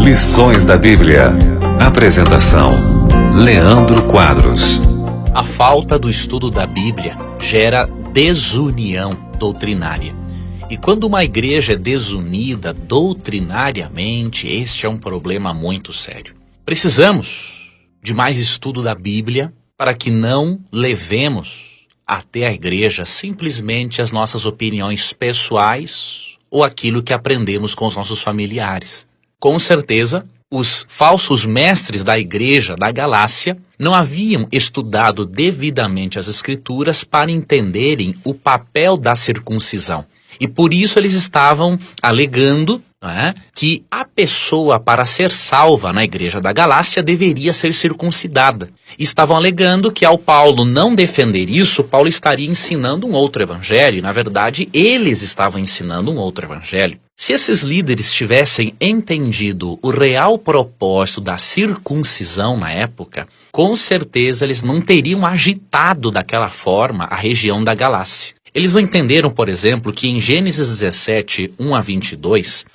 Lições da Bíblia. Apresentação: Leandro Quadros. A falta do estudo da Bíblia gera desunião doutrinária. E quando uma igreja é desunida doutrinariamente, este é um problema muito sério. Precisamos de mais estudo da Bíblia para que não levemos até a igreja simplesmente as nossas opiniões pessoais ou aquilo que aprendemos com os nossos familiares. Com certeza, os falsos mestres da igreja da Galácia não haviam estudado devidamente as Escrituras para entenderem o papel da circuncisão. E por isso eles estavam alegando que a pessoa, para ser salva na igreja da Galácia, deveria ser circuncidada. E estavam alegando que, ao Paulo não defender isso, Paulo estaria ensinando um outro evangelho. E, na verdade, eles estavam ensinando um outro evangelho. Se esses líderes tivessem entendido o real propósito da circuncisão na época, com certeza eles não teriam agitado daquela forma a região da Galácia. Eles não entenderam, por exemplo, que em Gênesis 17, 1 a 22,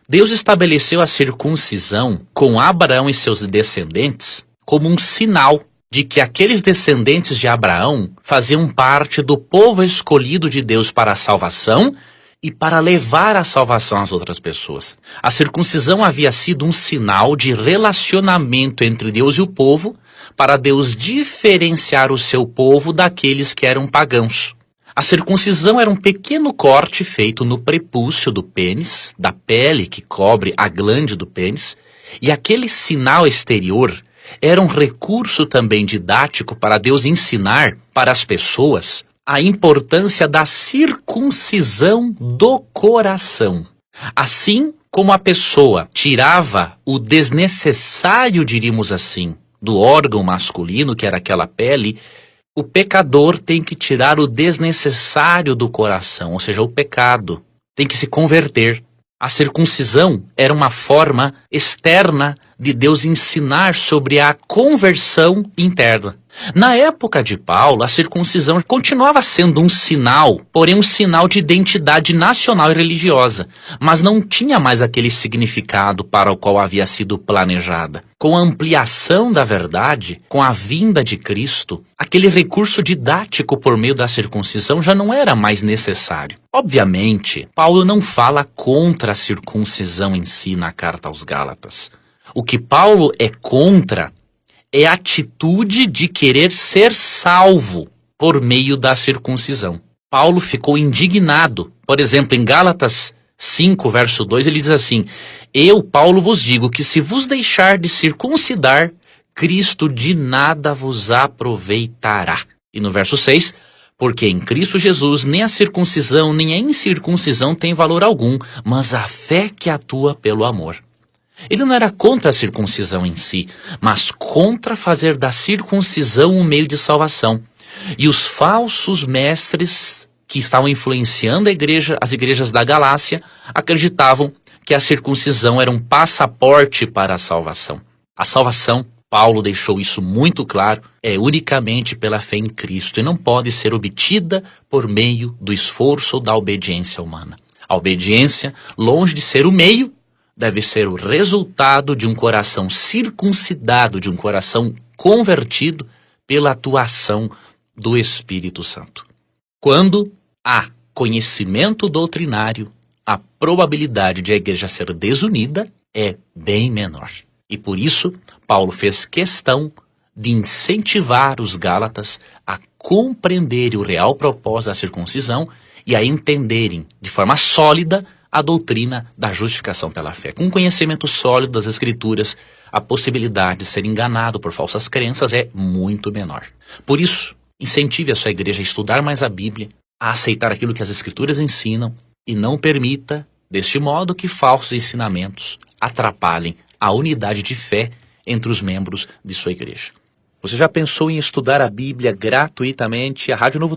Deus estabeleceu a circuncisão com Abraão e seus descendentes como um sinal de que aqueles descendentes de Abraão faziam parte do povo escolhido de Deus para a salvação e para levar a salvação às outras pessoas. A circuncisão havia sido um sinal de relacionamento entre Deus e o povo, para Deus diferenciar o seu povo daqueles que eram pagãos. A circuncisão era um pequeno corte feito no prepúcio do pênis, da pele que cobre a glande do pênis, e aquele sinal exterior era um recurso também didático para Deus ensinar para as pessoas a importância da circuncisão do coração. Assim como a pessoa tirava o desnecessário, diríamos assim, do órgão masculino, que era aquela pele, o pecador tem que tirar o desnecessário do coração, ou seja, o pecado. Tem que se converter. A circuncisão era uma forma externa de Deus ensinar sobre a conversão interna. Na época de Paulo, a circuncisão continuava sendo um sinal, porém um sinal de identidade nacional e religiosa, mas não tinha mais aquele significado para o qual havia sido planejada. Com a ampliação da verdade, com a vinda de Cristo, aquele recurso didático por meio da circuncisão já não era mais necessário. Obviamente, Paulo não fala contra a circuncisão em si na carta aos Gálatas. O que Paulo é contra é a atitude de querer ser salvo por meio da circuncisão. Paulo ficou indignado. Por exemplo, em Gálatas 5, verso 2, ele diz assim: Eu, Paulo, vos digo que se vos deixar de circuncidar, Cristo de nada vos aproveitará. E no verso 6, porque em Cristo Jesus nem a circuncisão nem a incircuncisão tem valor algum, mas a fé que atua pelo amor. Ele não era contra a circuncisão em si, mas contra fazer da circuncisão um meio de salvação. E os falsos mestres que estavam influenciando as igrejas da Galácia acreditavam que a circuncisão era um passaporte para a salvação. A salvação, Paulo deixou isso muito claro, é unicamente pela fé em Cristo e não pode ser obtida por meio do esforço ou da obediência humana. A obediência, longe de ser o meio, deve ser o resultado de um coração circuncidado, de um coração convertido pela atuação do Espírito Santo. Quando há conhecimento doutrinário, a probabilidade de a igreja ser desunida é bem menor. E por isso, Paulo fez questão de incentivar os Gálatas a compreenderem o real propósito da circuncisão e a entenderem de forma sólida a doutrina da justificação pela fé. Com conhecimento sólido das Escrituras, a possibilidade de ser enganado por falsas crenças é muito menor. Por isso, incentive a sua igreja a estudar mais a Bíblia, a aceitar aquilo que as Escrituras ensinam e não permita, deste modo, que falsos ensinamentos atrapalhem a unidade de fé entre os membros de sua igreja. Você já pensou em estudar a Bíblia gratuitamente? A Rádio Novo